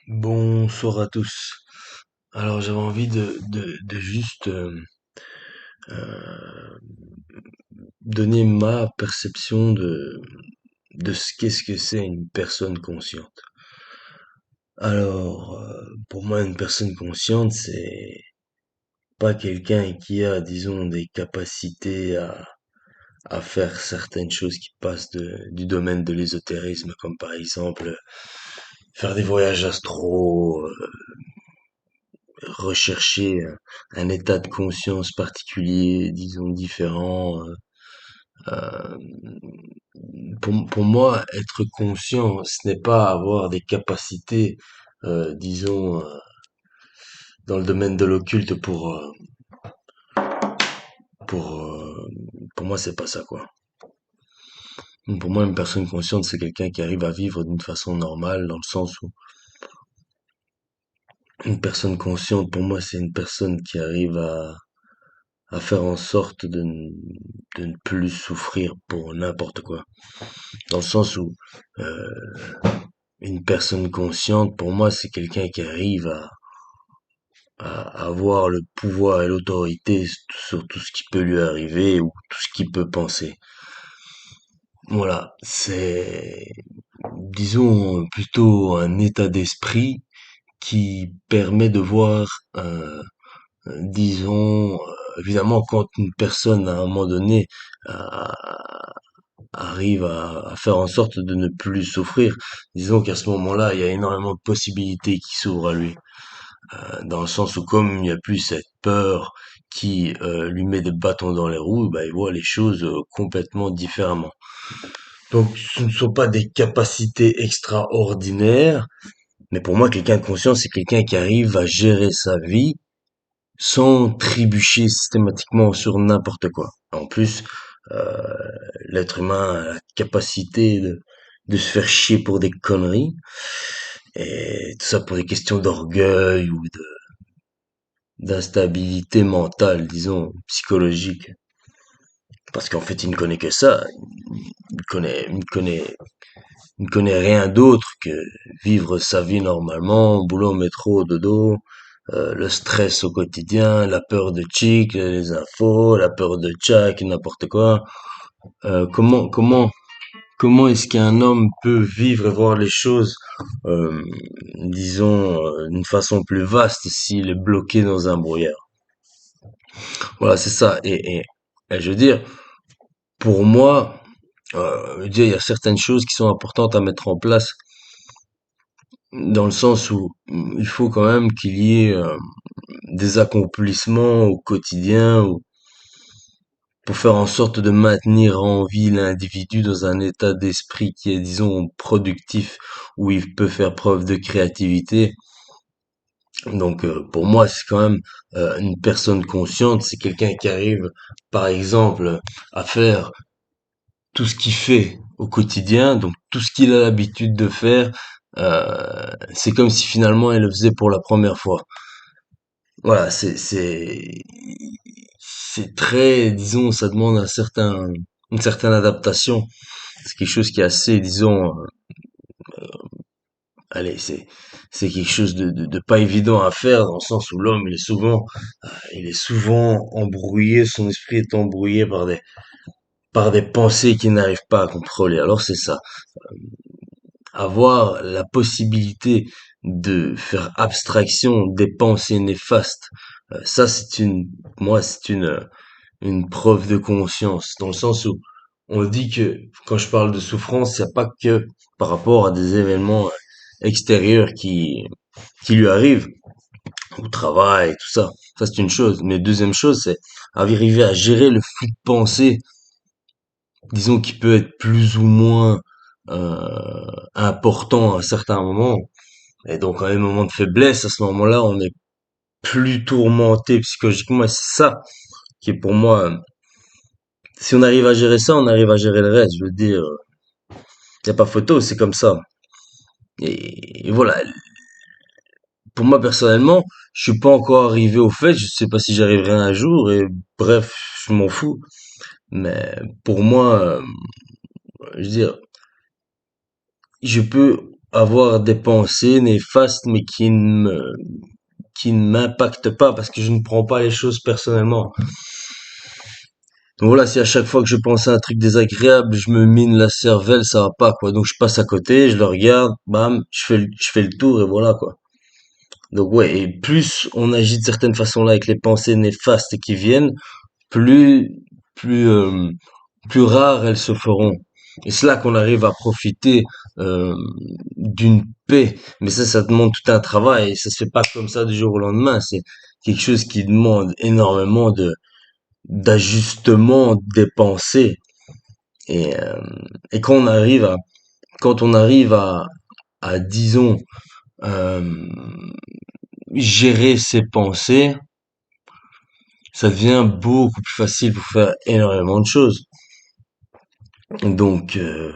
Bonsoir à tous. Alors j'avais envie de juste euh, donner ma perception de ce qu'est-ce que c'est une personne consciente. Alors pour moi une personne consciente c'est pas quelqu'un qui a disons des capacités à faire certaines choses qui passent du domaine de l'ésotérisme comme par exemple faire des voyages astro, rechercher un état de conscience particulier, disons différent. Euh, pour moi, être conscient, ce n'est pas avoir des capacités, disons, dans le domaine de l'occulte pour, euh, pour moi, c'est pas ça, quoi. Pour moi, une personne consciente, c'est quelqu'un qui arrive à vivre d'une façon normale, dans le sens où une personne consciente, pour moi, c'est une personne qui arrive à faire en sorte de ne plus souffrir pour n'importe quoi. Dans le sens où euh, une personne consciente, pour moi, c'est quelqu'un qui arrive à avoir le pouvoir et l'autorité sur tout ce qui peut lui arriver ou tout ce qu'il peut penser. Voilà, c'est, disons, plutôt un état d'esprit qui permet de voir, disons, évidemment, quand une personne, à un moment donné, arrive à faire en sorte de ne plus souffrir, disons qu'à ce moment-là, il y a énormément de possibilités qui s'ouvrent à lui. Dans le sens où comme il n'y a plus cette peur qui lui met des bâtons dans les roues, bah, il voit les choses complètement différemment. Donc ce ne sont pas des capacités extraordinaires, mais pour moi, quelqu'un de conscient, c'est quelqu'un qui arrive à gérer sa vie sans trébucher systématiquement sur n'importe quoi. En plus, euh, l'être humain a la capacité de se faire chier pour des conneries, et tout ça pour des questions d'orgueil ou d'instabilité mentale, disons, psychologique. Parce qu'en fait, il ne connaît que ça. Il ne connaît rien d'autre que vivre sa vie normalement, boulot, métro, dodo, le stress au quotidien, la peur de chic, les infos, la peur de Tchak, n'importe quoi. Comment est-ce qu'un homme peut vivre et voir les choses, euh, disons, d'une façon plus vaste s'il est bloqué dans un brouillard? Voilà, c'est ça. Et je veux dire, pour moi, je veux dire, il y a certaines choses qui sont importantes à mettre en place, dans le sens où il faut quand même qu'il y ait des accomplissements au quotidien pour faire en sorte de maintenir en vie l'individu dans un état d'esprit qui est, disons, productif, où il peut faire preuve de créativité. Donc, pour moi, c'est quand même une personne consciente, c'est quelqu'un qui arrive, par exemple, à faire tout ce qu'il fait au quotidien, donc tout ce qu'il a l'habitude de faire, c'est comme si finalement il le faisait pour la première fois. Voilà, c'est très, disons, ça demande une certaine adaptation. C'est quelque chose qui est assez, disons, allez, c'est quelque chose de pas évident à faire dans le sens où l'homme il est souvent embrouillé, son esprit est embrouillé par des pensées qu'il n'arrive pas à contrôler. Alors c'est ça. Avoir la possibilité de faire abstraction des pensées néfastes, ça moi c'est une preuve de conscience, dans le sens où on dit que quand je parle de souffrance, il n'y a pas que par rapport à des événements extérieurs qui lui arrivent, au travail, tout ça. Ça c'est une chose. Mais deuxième chose, c'est arriver à gérer le flux de pensée, disons qui peut être plus ou moins important à certains moments. Et donc, à un moment de faiblesse, à ce moment-là, on est plus tourmenté psychologiquement. Et c'est ça qui est pour moi, si on arrive à gérer ça, on arrive à gérer le reste. Je veux dire, y a pas photo, c'est comme ça. Et voilà. Pour moi, personnellement, je suis pas encore arrivé au fait. Je sais pas si j'arriverai un jour. Et bref, je m'en fous. Mais pour moi, je veux dire, je peux avoir des pensées néfastes, mais qui ne m'impactent pas parce que je ne prends pas les choses personnellement. Donc voilà, si à chaque fois que je pense à un truc désagréable, je me mine la cervelle, ça va pas, quoi. Donc je passe à côté, je le regarde, bam, je fais le tour et voilà, quoi. Donc ouais, et plus on agit de certaines façons-là avec les pensées néfastes qui viennent, plus, plus, plus rares elles se feront. Et c'est là qu'on arrive à profiter euh, d'une paix. Mais ça demande tout un travail. Et ça se fait pas comme ça du jour au lendemain. C'est quelque chose qui demande énormément de d'ajustement des pensées. Et, euh, et quand on arrive à disons, euh, gérer ses pensées, ça devient beaucoup plus facile pour faire énormément de choses. Donc, euh,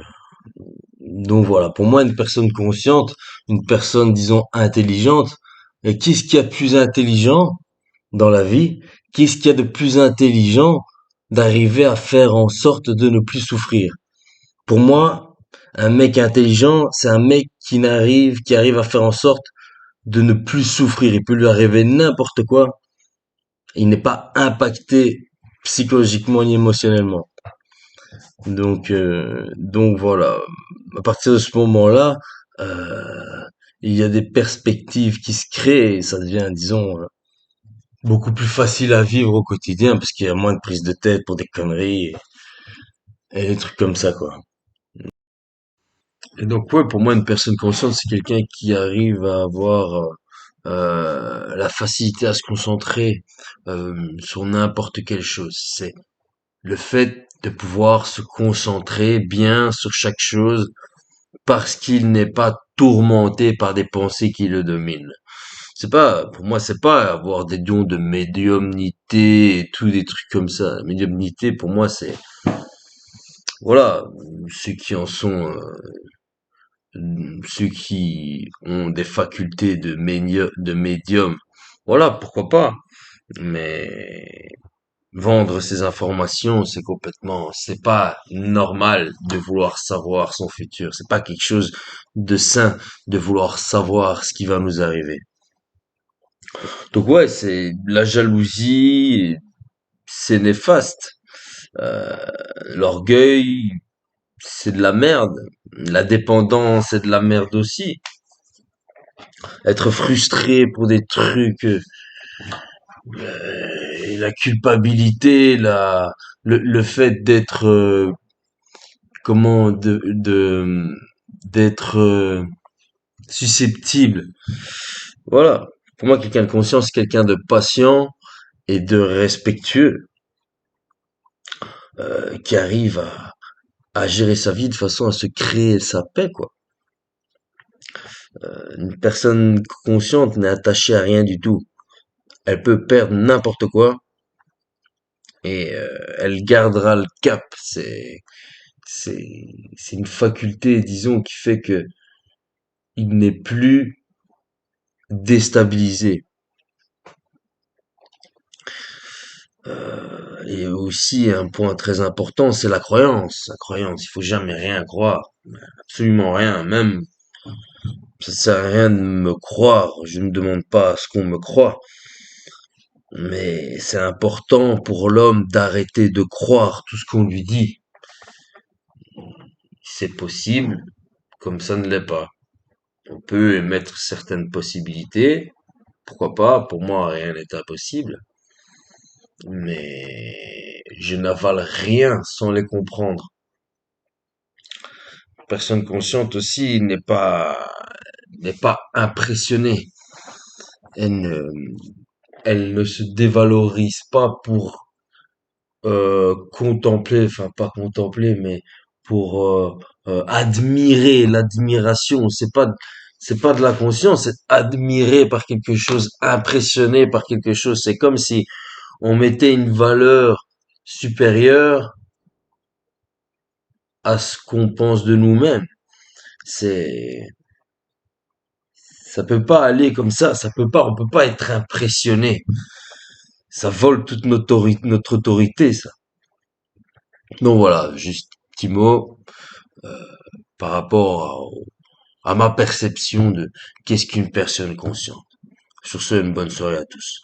Donc voilà, pour moi, une personne consciente, une personne, disons, intelligente, et qu'est-ce qu'il y a de plus intelligent dans la vie? Qu'est-ce qu'il y a de plus intelligent d'arriver à faire en sorte de ne plus souffrir? Pour moi, un mec intelligent, c'est un mec qui arrive à faire en sorte de ne plus souffrir. Il peut lui arriver n'importe quoi. Il n'est pas impacté psychologiquement ni émotionnellement. Donc voilà. À partir de ce moment-là, euh, il y a des perspectives qui se créent et ça devient, disons, beaucoup plus facile à vivre au quotidien parce qu'il y a moins de prise de tête pour des conneries et des trucs comme ça, quoi. Et donc, ouais, pour moi, une personne consciente, c'est quelqu'un qui arrive à avoir la facilité à se concentrer sur n'importe quelle chose. C'est le fait de pouvoir se concentrer bien sur chaque chose parce qu'il n'est pas tourmenté par des pensées qui le dominent. C'est pas, pour moi, c'est pas avoir des dons de médiumnité et tout des trucs comme ça. La médiumnité, pour moi, c'est, voilà, ceux qui en sont, ceux qui ont des facultés de médium. Voilà, pourquoi pas. Mais vendre ces informations, c'est pas normal de vouloir savoir son futur. C'est pas quelque chose de sain de vouloir savoir ce qui va nous arriver. Donc ouais, c'est la jalousie, c'est néfaste. Euh, L'orgueil, c'est de la merde. La dépendance, c'est de la merde aussi. Être frustré pour des trucs, et la culpabilité, le fait d'être comment d'être susceptible. Voilà. Pour moi, quelqu'un de conscient, c'est quelqu'un de patient et de respectueux qui arrive à gérer sa vie de façon à se créer sa paix, quoi. Une personne consciente n'est attachée à rien du tout. Elle peut perdre n'importe quoi et elle gardera le cap. C'est c'est une faculté, disons, qui fait que il n'est plus déstabilisé. Et aussi un point très important, c'est la croyance. La croyance, il faut jamais rien croire, absolument rien. Même ça sert à rien de me croire. Je ne demande pas à ce qu'on me croit, mais c'est important pour l'homme d'arrêter de croire tout ce qu'on lui dit. C'est possible, comme ça ne l'est pas. On peut émettre certaines possibilités. Pourquoi pas? Pour moi, rien n'est impossible. Mais je n'avale rien sans les comprendre. Personne consciente aussi n'est pas impressionnée. Elle ne, elle ne se dévalorise pas pour contempler, enfin pas contempler, mais pour admirer l'admiration. C'est pas de la conscience, c'est admirer par quelque chose, impressionné par quelque chose. C'est comme si on mettait une valeur supérieure à ce qu'on pense de nous-mêmes. C'est, ça peut pas aller comme on peut pas être impressionné. Ça vole toute notre autorité, ça. Donc voilà, juste petit mot par rapport à ma perception de qu'est-ce qu'une personne consciente. Sur ce, une bonne soirée à tous.